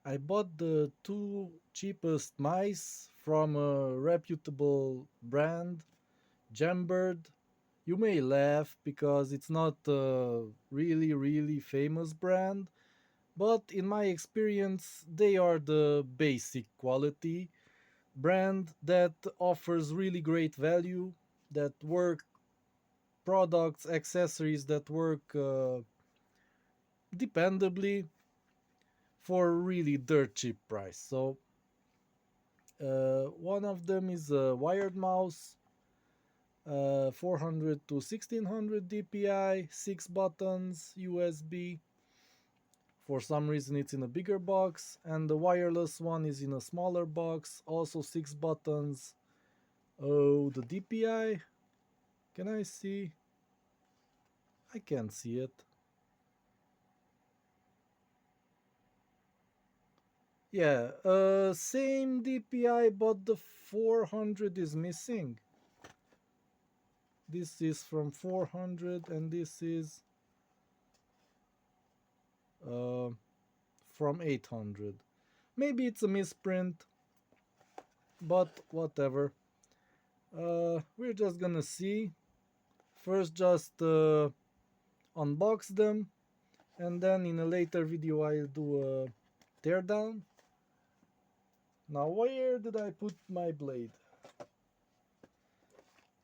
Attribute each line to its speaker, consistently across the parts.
Speaker 1: I bought the two cheapest mice from a reputable brand, Gembird. You may laugh because it's not a really famous brand, but in my experience, they are the basic quality brand that offers really great value, that work products, accessories that work dependably for really dirt cheap price. So one of them is a wired mouse, 400 to 1600 dpi, 6 buttons, USB. For some reason it's in a bigger box, and the wireless one is in a smaller box, also 6 buttons. Oh, the DPI, can I see? I can't see it. Yeah, same DPI, but the 400 is missing. This is from 400 and this is uh, from 800. Maybe it's a misprint, but whatever. We're just gonna see. First, just unbox them, and then in a later video, I'll do a teardown. Now, where did I put my blade?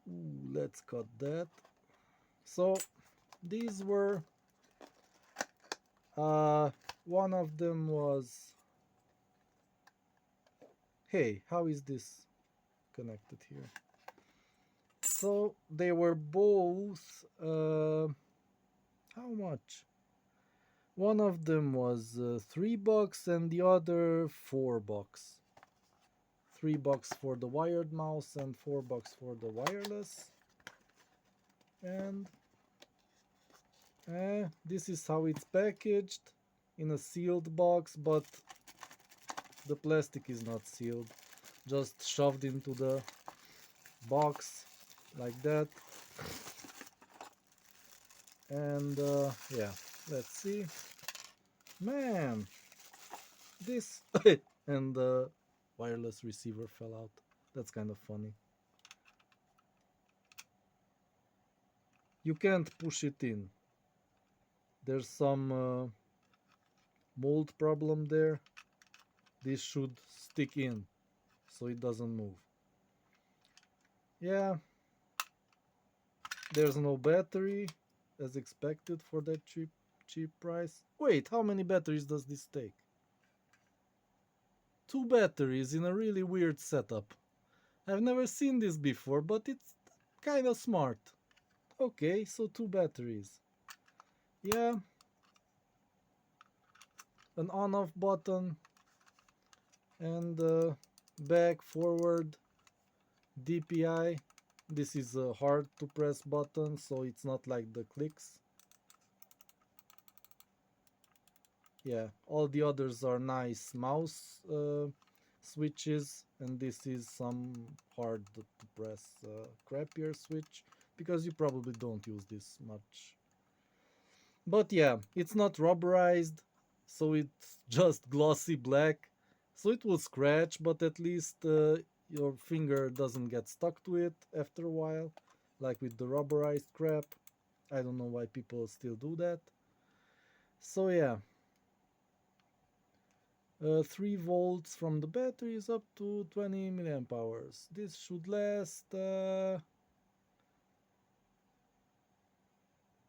Speaker 1: Ooh, let's cut that. So, these were. One of them was. Hey, how is this connected here? So, they were both. How much? One of them was $3 and the other $4. $3 for the wired mouse and $4 for the wireless. And this is how it's packaged in a sealed box, but the plastic is not sealed, just shoved into the box like that. And yeah, let's see. Man, this and the wireless receiver fell out. That's kind of funny. You can't push it in. There's some mold problem there. This should stick in so it doesn't move. Yeah, there's no battery as expected for that cheap price. Wait, how many batteries does this take? Two batteries in a really weird setup. I've never seen this before, but it's kind of smart. Okay, so two batteries. Yeah, an on-off button and back, forward, DPI. This is a hard to press button, so it's not like the clicks. Yeah, all the others are nice mouse switches, and this is some hard to press crappier switch because you probably don't use this much. But yeah, it's not rubberized, so it's just glossy black, so it will scratch, but at least your finger doesn't get stuck to it after a while, like with the rubberized crap. I don't know why people still do that. So yeah, 3 volts from the batteries up to 20 milliamp hours. This should last,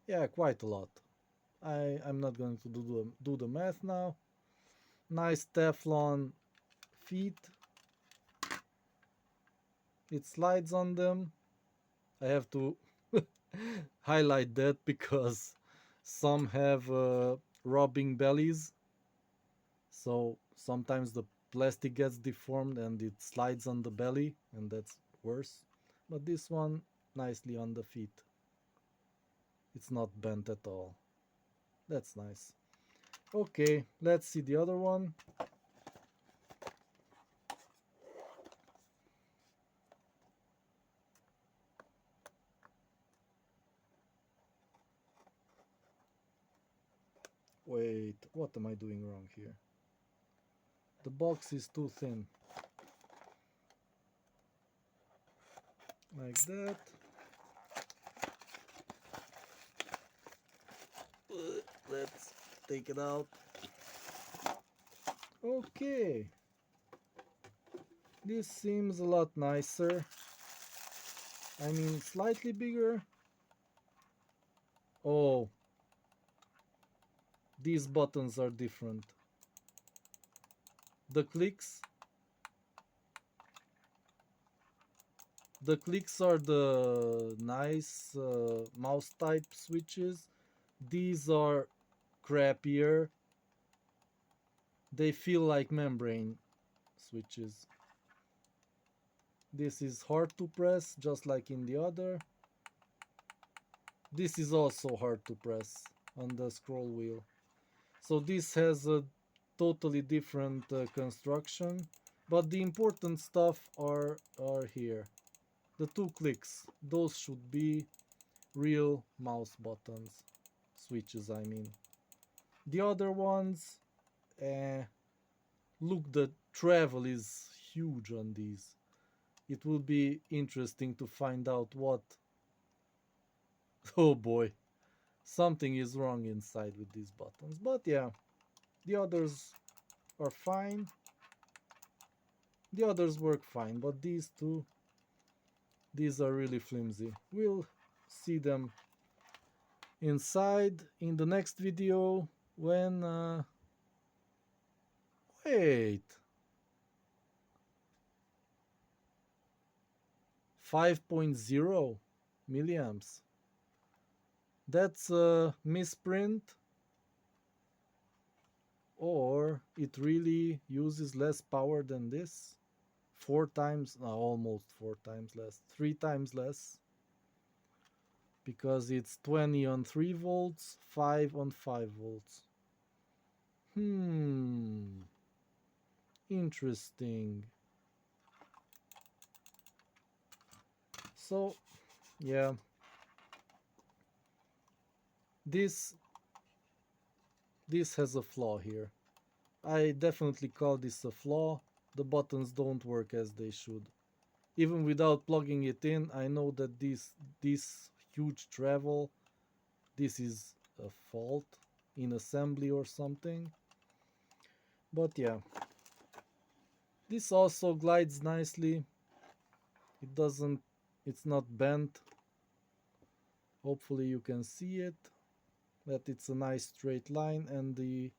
Speaker 1: yeah, quite a lot. I'm not going to do the math now. Nice Teflon feet. It slides on them. I have to highlight that because some have rubbing bellies. So sometimes the plastic gets deformed and it slides on the belly, and that's worse. But this one, nicely on the feet. It's not bent at all. That's nice. Okay, let's see the other one. Wait, what am I doing wrong here? The box is too thin. Like that. Let's take it out. Okay. This seems a lot nicer. I mean, slightly bigger. Oh. These buttons are different. The clicks are the nice mouse type switches. These are crappier. They feel like membrane switches. This is hard to press, just like in the other. This is also hard to press on the scroll wheel. So this has a totally different construction, but the important stuff are here. The two clicks, those should be real mouse buttons, switches I mean. The other ones, look, the travel is huge on these. It will be interesting to find out what... Oh boy, something is wrong inside with these buttons. But yeah, the others are fine. The others work fine, but these two, these are really flimsy. We'll see them inside in the next video when... wait... 5.0 milliamps. That's a misprint, or it really uses less power than this. 4 times, no, almost 4 times less, 3 times less, because it's 20 on 3 volts, 5 on 5 volts. Interesting. So yeah, this has a flaw here. I definitely call this a flaw. The buttons don't work as they should. Even without plugging it in, I know that this huge travel, this is a fault in assembly or something. But yeah, this also glides nicely. It doesn't, it's not bent. Hopefully you can see it, that it's a nice straight line, and the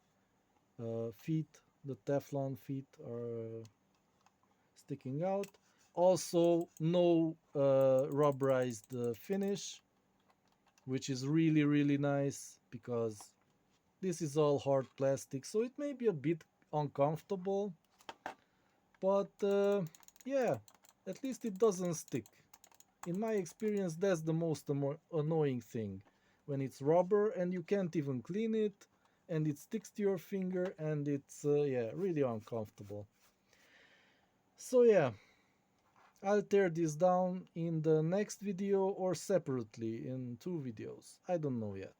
Speaker 1: feet, the Teflon feet, are sticking out. Also, no rubberized finish, which is really, really nice, because this is all hard plastic, so it may be a bit uncomfortable, but yeah, at least it doesn't stick. In my experience, that's the most annoying thing, when it's rubber and you can't even clean it, and it sticks to your finger, and it's yeah, really uncomfortable. So yeah, I'll tear this down in the next video, or separately in 2 videos. I don't know yet.